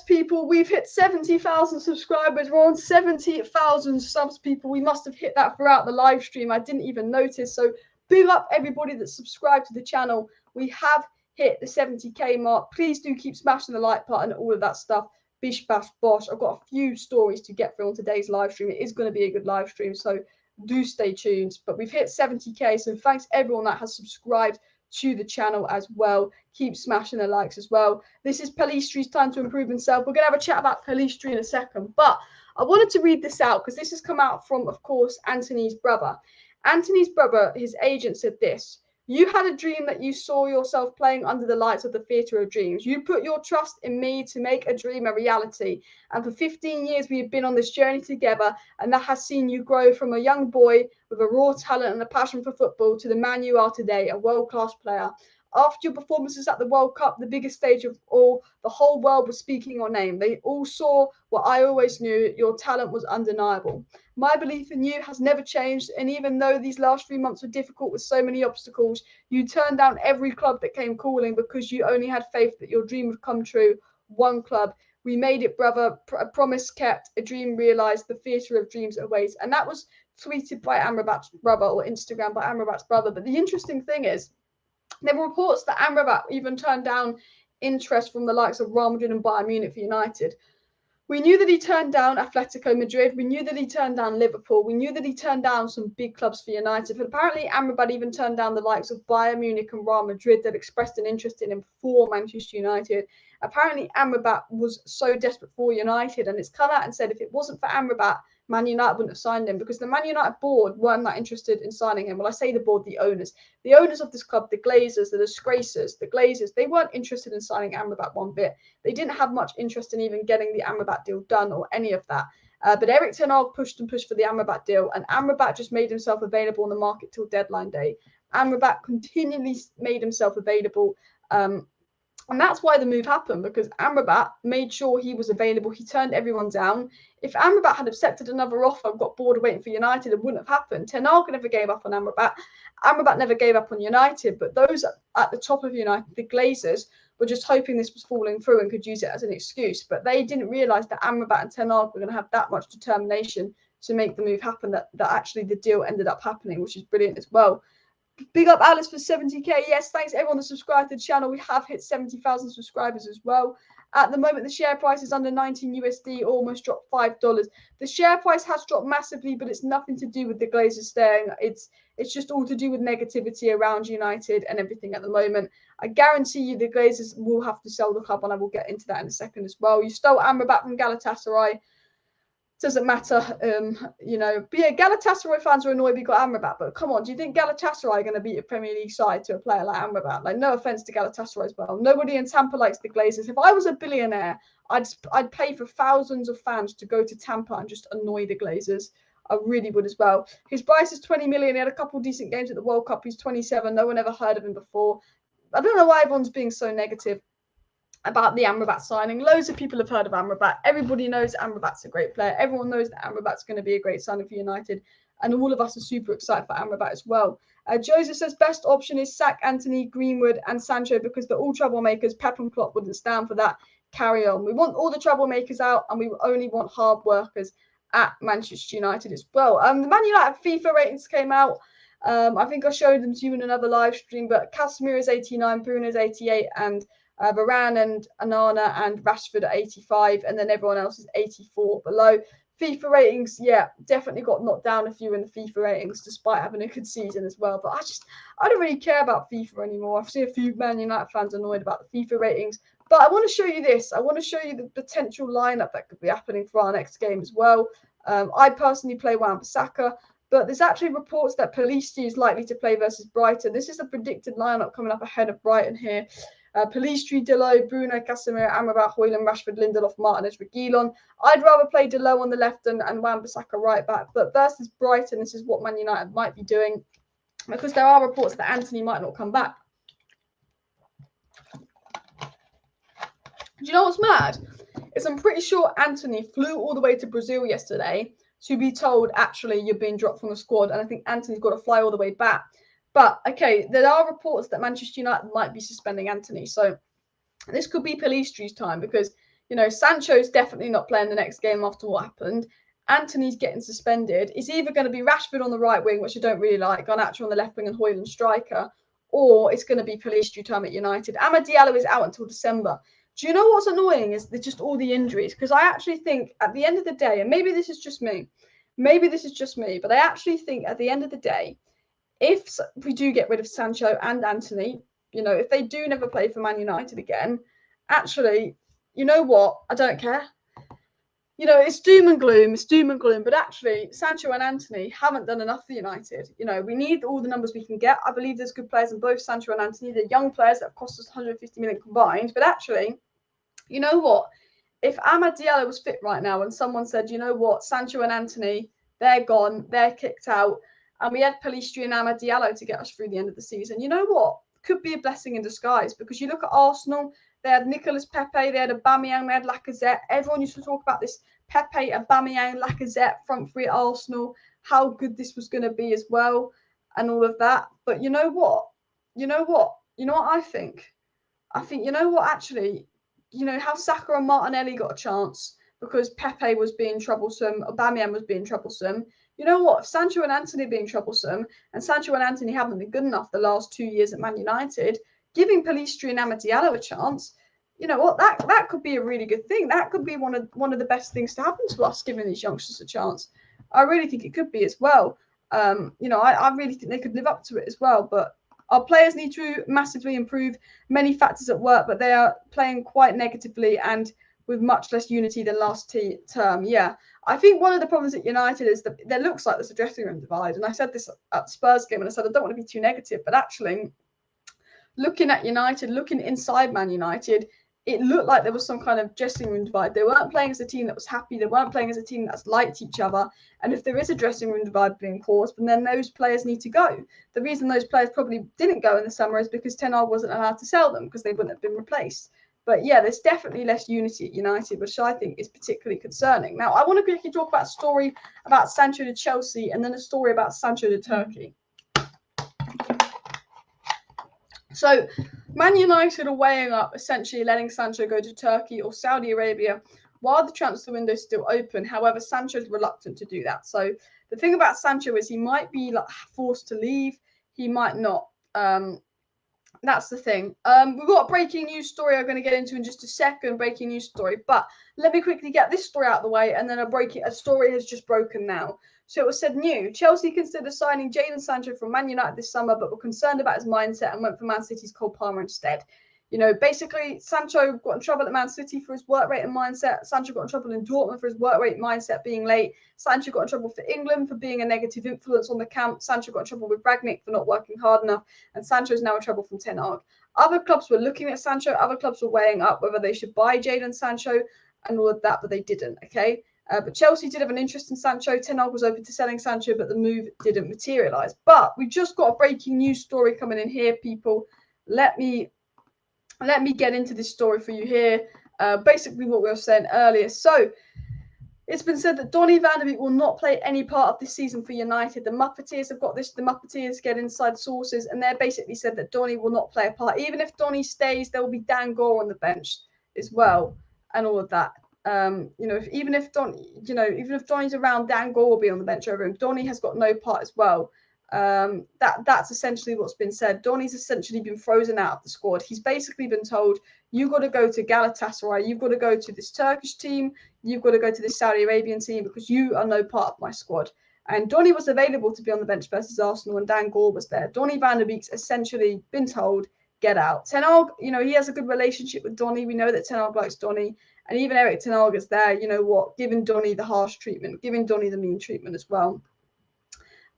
people. We've hit 70,000 subscribers. We're on 70,000 subs, people. We must have hit that throughout the live stream. I didn't even notice. So big up everybody that's subscribed to the channel. We have hit the 70k mark. Please do keep smashing the like button, all of that stuff. Bish, bash, bosh. I've got a few stories to get through on today's live stream. It is going to be a good live stream, so do stay tuned. But we've hit 70k, so thanks everyone that has subscribed to the channel as well. Keep smashing the likes as well. This is Pellistri's time to improve himself. We're going to have a chat about Pellistri in a second, but I wanted to read this out because this has come out from, of course, Antony's brother. Antony's brother, his agent, said this: "You had a dream that you saw yourself playing under the lights of the Theatre of Dreams. You put your trust in me to make a dream a reality. And for 15 years, we have been on this journey together, and that has seen you grow from a young boy with a raw talent and a passion for football to the man you are today, a world-class player. After your performances at the World Cup, the biggest stage of all, the whole world was speaking your name. They all saw what I always knew: your talent was undeniable. My belief in you has never changed, and even though these last 3 months were difficult with so many obstacles, you turned down every club that came calling because you only had faith that your dream would come true. One club. We made it, brother. A promise kept, a dream realized, the Theatre of Dreams awaits." And that was tweeted by Amrabat's brother, or Instagram by Amrabat's brother. But the interesting thing is, there were reports that Amrabat even turned down interest from the likes of Real Madrid and Bayern Munich for United. We knew that he turned down Atletico Madrid. We knew that he turned down Liverpool. We knew that he turned down some big clubs for United. But apparently, Amrabat even turned down the likes of Bayern Munich and Real Madrid that expressed an interest in him for Manchester United. Apparently, Amrabat was so desperate for United, and it's come out and said if it wasn't for Amrabat, Man United wouldn't have signed him, because the Man United board weren't that interested in signing him. Well, I say the board, the owners. The owners of this club, the Glazers, the Disgracers, the Glazers, they weren't interested in signing Amrabat one bit. They didn't have much interest in even getting the Amrabat deal done or any of that. But Erik ten Hag pushed and pushed for the Amrabat deal, and Amrabat just made himself available on the market till deadline day. Amrabat continually made himself available. And that's why the move happened, because Amrabat made sure he was available. He turned everyone down. If Amrabat had accepted another offer and got bored of waiting for United, it wouldn't have happened. Ten Hag never gave up on Amrabat. Amrabat never gave up on United. But those at the top of United, the Glazers, were just hoping this was falling through and could use it as an excuse. But they didn't realise that Amrabat and Ten Hag were going to have that much determination to make the move happen, that actually the deal ended up happening, which is brilliant as well. Big up Alice for 70k. Yes, thanks everyone that subscribed to the channel. We have hit 70,000 subscribers as well. At the moment, the share price is under 19 USD, almost dropped $5. The share price has dropped massively, but it's nothing to do with the Glazers staying. It's just all to do with negativity around United and everything at the moment. I guarantee you the Glazers will have to sell the club, and I will get into that in a second as well. You stole Amrabat from Galatasaray. Doesn't matter, you know. But yeah, Galatasaray fans are annoyed we got Amrabat. But come on, do you think Galatasaray are going to beat a Premier League side to a player like Amrabat? Like, no offense to Galatasaray as well. Nobody in Tampa likes the Glazers. If I was a billionaire, I'd pay for thousands of fans to go to Tampa and just annoy the Glazers. I really would as well. His price is 20 million. He had a couple of decent games at the World Cup. He's 27. No one ever heard of him before. I don't know why everyone's being so negative about the Amrabat signing. Loads of people have heard of Amrabat. Everybody knows Amrabat's a great player. Everyone knows that Amrabat's going to be a great signing for United, and all of us are super excited for Amrabat as well. Joseph says best option is sack Antony, Greenwood and Sancho because they're all troublemakers. Pep and Klopp wouldn't stand for that. Carry on. We want all the troublemakers out, and we only want hard workers at Manchester United as well. The Man United FIFA ratings came out. I think I showed them to you in another live stream, but Casemiro is 89, Bruno is 88, and Varane and Onana and Rashford at 85, and then everyone else is 84 below. FIFA ratings, yeah, definitely got knocked down a few in the FIFA ratings, despite having a good season as well. But I don't really care about FIFA anymore. I've seen a few Man United fans annoyed about the FIFA ratings. But I want to show you this. I want to show you the potential lineup that could be happening for our next game as well. I personally play Wan-Bissaka, but there's actually reports that Pellistri is likely to play versus Brighton. This is a predicted lineup coming up ahead of Brighton here. Pellistri, Delot, Bruno, Casemiro, Amrabat, Højlund, Rashford, Lindelof, Martinez, Reguilon. I'd rather play Delot on the left and Wan-Bissaka right back. But versus Brighton, this is what Man United might be doing, because there are reports that Antony might not come back. Do you know what's mad? Is I'm pretty sure Antony flew all the way to Brazil yesterday to be told, actually, you're being dropped from the squad. And I think Antony's got to fly all the way back. But, okay, there are reports that Manchester United might be suspending Antony. So this could be Pellistri's time because, you know, Sancho's definitely not playing the next game after what happened. Antony's getting suspended. It's either going to be Rashford on the right wing, which I don't really like, Garnacho on the left wing and Højlund striker, or it's going to be Pellistri time at United. Amad Diallo is out until December. Do you know what's annoying is just all the injuries? Because I actually think at the end of the day, and maybe this is just me, but I actually think at the end of the day, if we do get rid of Sancho and Antony, you know, if they do never play for Man United again, actually, you know what? I don't care. You know, it's doom and gloom, but actually, Sancho and Antony haven't done enough for United. You know, we need all the numbers we can get. I believe there's good players in both Sancho and Antony. They're young players that have cost us 150 million combined. But actually, you know what? If Amad Diallo was fit right now and someone said, you know what, Sancho and Antony, they're gone, they're kicked out, and we had Pellistri and Amad Diallo to get us through the end of the season, you know what? Could be a blessing in disguise because you look at Arsenal, they had Nicolas Pepe, they had Aubameyang, they had Lacazette. Everyone used to talk about this Pepe, Aubameyang, Lacazette front three at Arsenal, how good this was going to be as well, and all of that. But you know what? You know what I think? I think, you know what, actually, you know, how Saka and Martinelli got a chance because Pepe was being troublesome, Aubameyang was being troublesome. You know what? If Sancho and Antony being troublesome, and Sancho and Antony haven't been good enough the last 2 years at Man United, giving Pellistri and Amad Diallo a chance, you know what? That could be a really good thing. That could be one of the best things to happen to us, giving these youngsters a chance. I really think it could be as well. You know, I really think they could live up to it as well. But our players need to massively improve many factors at work, but they are playing quite negatively and with much less unity than last term. Yeah, I think one of the problems at United is that there looks like there's a dressing room divide. And I said this at Spurs game, and I said I don't want to be too negative, but actually, looking at United, looking inside Man United, it looked like there was some kind of dressing room divide. They weren't playing as a team that was happy. They weren't playing as a team that's liked each other. And if there is a dressing room divide being caused, then those players need to go. The reason those players probably didn't go in the summer is because Ten Hag wasn't allowed to sell them because they wouldn't have been replaced. But yeah, there's definitely less unity at United, which I think is particularly concerning. Now, I want to quickly talk about a story about Sancho to Chelsea and then a story about Sancho to Turkey. So, Man United are weighing up essentially letting Sancho go to Turkey or Saudi Arabia while the transfer window is still open. However, Sancho's reluctant to do that. So, the thing about Sancho is he might be forced to leave. He might not. That's the thing. We've got a breaking news story I'm going to get into in just a second, breaking news story. But let me quickly get this story out of the way, and then a story has just broken now. So it was said new. Chelsea considered signing Jadon Sancho from Man United this summer, but were concerned about his mindset and went for Man City's Cole Palmer instead. You know, basically, Sancho got in trouble at Man City for his work rate and mindset. Sancho got in trouble in Dortmund for his work rate mindset being late. Sancho got in trouble for England for being a negative influence on the camp. Sancho got in trouble with Rangnick for not working hard enough. And Sancho's now in trouble from Ten Hag. Other clubs were looking at Sancho. Other clubs were weighing up whether they should buy Jadon Sancho and all of that, but they didn't, okay? But Chelsea did have an interest in Sancho. Ten Hag was open to selling Sancho, but the move didn't materialise. But we've just got a breaking news story coming in here, people. Let me get into this story for you here. Basically what we were saying earlier. So it's been said that Donny van de Beek will not play any part of this season for United. The Muppeteers have got this. The Muppeteers get inside sources, and they're basically said that Donny will not play a part. Even if Donny stays, there will be Dan Gore on the bench as well, and all of that. You know, even if Donny's around, Dan Gore will be on the bench over him. Donny has got no part as well. That's essentially what's been said. Donny's essentially been frozen out of the squad. He's basically been told, you've got to go to Galatasaray, you've got to go to this Turkish team, you've got to go to this Saudi Arabian team because you are no part of my squad. And Donny was available to be on the bench versus Arsenal and Dan Gore was there. Donny van de Beek's essentially been told, get out. Ten Hag, you know, he has a good relationship with Donny. We know that Ten Hag likes Donny. And even Eric Ten Hag is there, you know what, giving Donny the harsh treatment, giving Donny the mean treatment as well.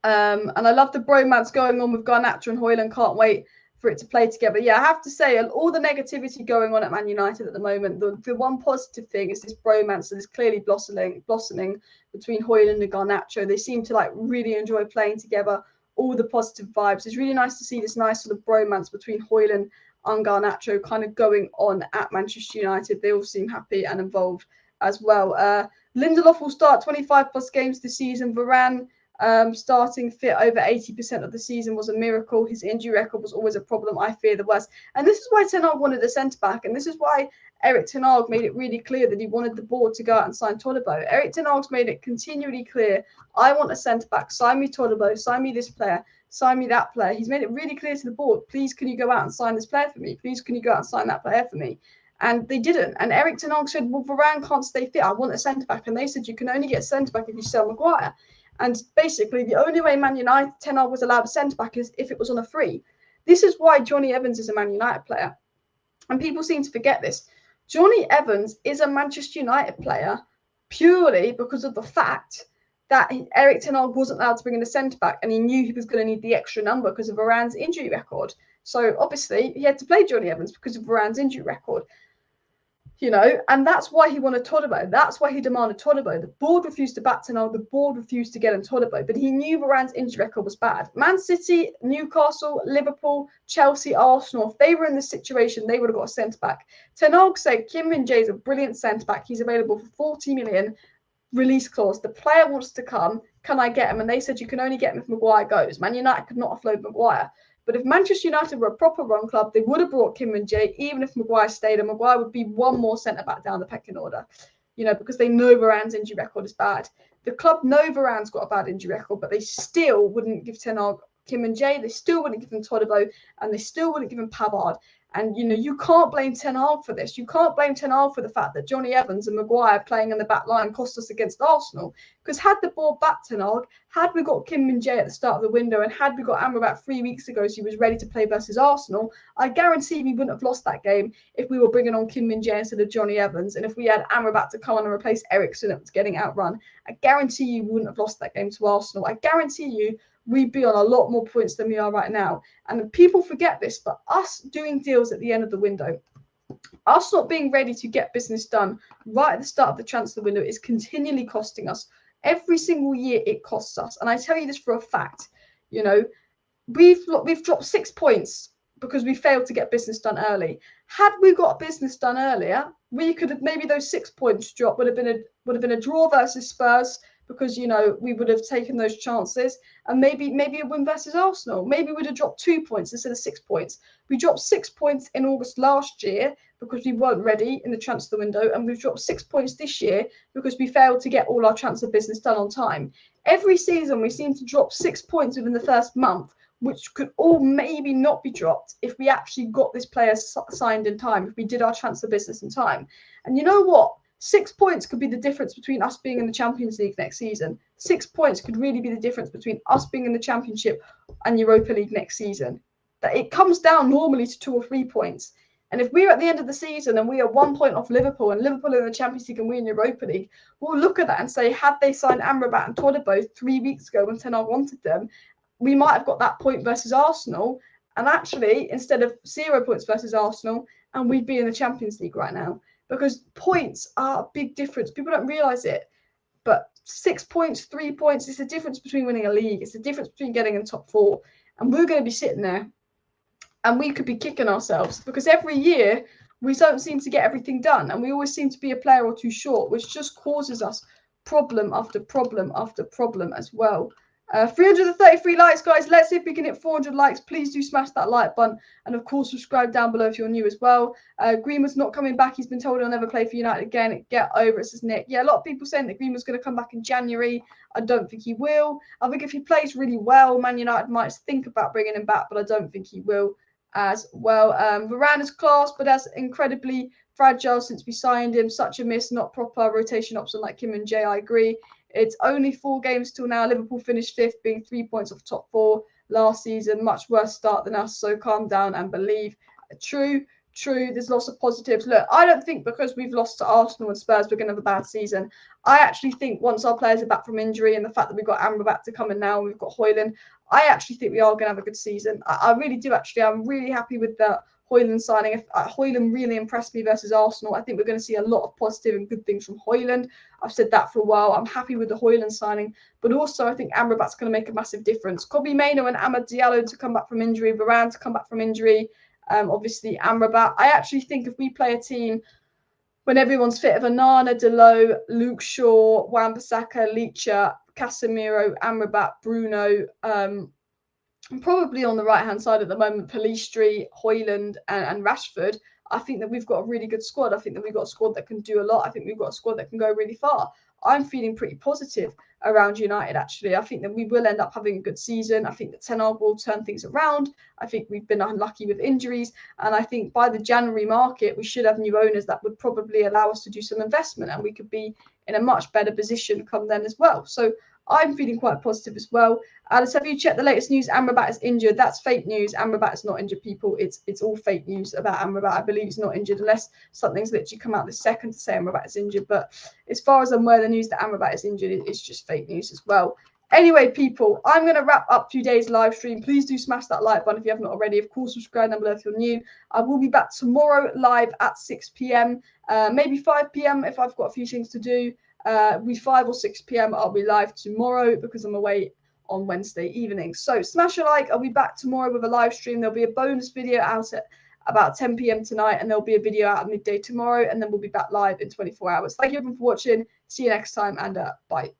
And I love the bromance going on with Garnacho and Højlund. Can't wait for it to play together. Yeah, I have to say, all the negativity going on at Man United at the moment, the one positive thing is this bromance that is clearly blossoming between Højlund and Garnacho. They seem to really enjoy playing together. All the positive vibes. It's really nice to see this nice sort of bromance between Højlund and Garnacho kind of going on at Manchester United. They all seem happy and involved as well. Lindelof will start 25 plus games this season. Varane Starting fit over 80% of the season was a miracle. His injury record was always a problem. I fear the worst. And this is why Ten Hag wanted a centre-back. And this is why Erik Ten Hag made it really clear that he wanted the board to go out and sign Todibo. Erik Ten Hag's made it continually clear, I want a centre-back. Sign me Todibo. Sign me this player. Sign me that player. He's made it really clear to the board, please, can you go out and sign this player for me? Please, can you go out and sign that player for me? And they didn't. And Erik Ten Hag said, well, Varane can't stay fit. I want a centre-back. And they said, you can only get centre-back if you sell Maguire. And basically, the only way Man United, Ten Hag was allowed a centre-back is if it was on a free. This is why Johnny Evans is a Man United player. And people seem to forget this. Johnny Evans is a Manchester United player purely because of the fact that Erik Ten Hag wasn't allowed to bring in a centre-back, and he knew he was going to need the extra number because of Varane's injury record. So obviously he had to play Johnny Evans because of Varane's injury record, and that's why he wanted Todibo. That's why he demanded Todibo. The board refused to back Ten Hag. The board refused to get him Todibo, but he knew Varane's injury record was bad. Man City, Newcastle, Liverpool, Chelsea, Arsenal, if they were in this situation, they would have got a centre-back. Ten Hag said Kim Min-jae is a brilliant centre-back. He's available for 40 million. Release clause. The player wants to come. Can I get him? And they said you can only get him if Maguire goes. Man United could not offload Maguire. But if Manchester United were a proper run club, they would have brought Kim Min-jae, even if Maguire stayed, and Maguire would be one more centre-back down the pecking order, because they know Varane's injury record is bad. The club know Varane's got a bad injury record, but they still wouldn't give Ten Hag Kim Min-jae, they still wouldn't give him Todibo, and they still wouldn't give him Pavard. And, you can't blame Ten Hag for this. You can't blame Ten Hag for the fact that Johnny Evans and Maguire playing in the back line cost us against Arsenal. Because had the ball backed Ten Hag, had we got Kim Min-jae at the start of the window, and had we got Amrabat 3 weeks ago so he was ready to play versus Arsenal, I guarantee we wouldn't have lost that game if we were bringing on Kim Min-jae instead of Johnny Evans, and if we had Amrabat to come on and replace Eriksen that was getting outrun. I guarantee you wouldn't have lost that game to Arsenal. I guarantee you we'd be on a lot more points than we are right now. And people forget this, but us doing deals at the end of the window, us not being ready to get business done right at the start of the transfer window is continually costing us. Every single year it costs us. And I tell you this for a fact, we've dropped 6 points because we failed to get business done early. Had we got business done earlier, we could have, maybe those 6 points drop would have been a draw versus Spurs, because we would have taken those chances, and maybe a win versus Arsenal. Maybe we'd have dropped 2 points instead of 6 points. We dropped 6 points in August last year because we weren't ready in the transfer window, and we've dropped 6 points this year because we failed to get all our transfer business done on time. Every season we seem to drop 6 points within the first month, which could all maybe not be dropped if we actually got this player signed in time, if we did our transfer business in time. And you know what? 6 points could be the difference between us being in the Champions League next season. 6 points could really be the difference between us being in the Championship and Europa League next season. That it comes down normally to 2 or 3 points. And if we're at the end of the season and we are 1 point off Liverpool, and Liverpool in the Champions League and we in Europa League, we'll look at that and say, had they signed Amrabat and Todibo 3 weeks ago when Ten Hag wanted them, we might have got that point versus Arsenal. And actually, instead of 0 points versus Arsenal, and we'd be in the Champions League right now. Because points are a big difference. People don't realise it. But 6 points, 3 points, it's the difference between winning a league. It's the difference between getting in top 4. And we're going to be sitting there and we could be kicking ourselves, because every year we don't seem to get everything done. And we always seem to be a player or two short, which just causes us problem after problem after problem as well. 333 likes, guys. Let's see if we can hit 400 likes. Please do smash that like button, and of course subscribe down below if you're new as well. Greenwood's not coming back. He's been told he'll never play for United again. Get over it, says Nick. Yeah, a lot of people saying that Greenwood's going to come back in January. I don't think he will. I think if he plays really well, Man United might think about bringing him back, but I don't think he will as well. Varane is class, but that's incredibly fragile since we signed him. Such a miss, not proper rotation option like Kim Min-jae. I agree. It's only 4 games till now. Liverpool finished 5th, being 3 points off top 4 last season. Much worse start than us, so calm down and believe. True. There's lots of positives. Look, I don't think because we've lost to Arsenal and Spurs we're going to have a bad season. I actually think once our players are back from injury, and the fact that we've got Amrabat to come in now and we've got Højlund, I actually think we are going to have a good season. I really do, actually. I'm really happy with the Højlund signing. Højlund really impressed me versus Arsenal. I think we're going to see a lot of positive and good things from Højlund. I've said that for a while. I'm happy with the Højlund signing, but also I think Amrabat's going to make a massive difference. Kobbie Mainoo and Amad Diallo to come back from injury, Varane to come back from injury, obviously Amrabat. I actually think if we play a team when everyone's fit of Onana, Dalot, Luke Shaw, Wan-Bissaka, Licha, Casemiro, Amrabat, Bruno, probably on the right-hand side at the moment, Pellistri, Højlund and Rashford. I think that we've got a really good squad. I think that we've got a squad that can do a lot. I think we've got a squad that can go really far. I'm feeling pretty positive around United, actually. I think that we will end up having a good season. I think that Ten Hag will turn things around. I think we've been unlucky with injuries. And I think by the January market, we should have new owners that would probably allow us to do some investment, and we could be in a much better position come then as well. So I'm feeling quite positive as well. Alice, have you checked the latest news? Amrabat is injured. That's fake news. Amrabat is not injured, people. It's all fake news about Amrabat. I believe he's not injured unless something's literally come out this second to say Amrabat is injured. But as far as I'm aware, the news that Amrabat is injured is just fake news as well. Anyway, people, I'm going to wrap up today's live stream. Please do smash that like button if you haven't already. Of course, subscribe down below if you're new. I will be back tomorrow live at 6 p.m, maybe 5 p.m. if I've got a few things to do. Be 5 or 6 p.m. I'll be live tomorrow because I'm away on Wednesday evening. So smash a like. I'll be back tomorrow with a live stream. There'll be a bonus video out at about 10 p.m. tonight, and there'll be a video out at midday tomorrow, and then we'll be back live in 24 hours. Thank you everyone for watching. See you next time, and bye.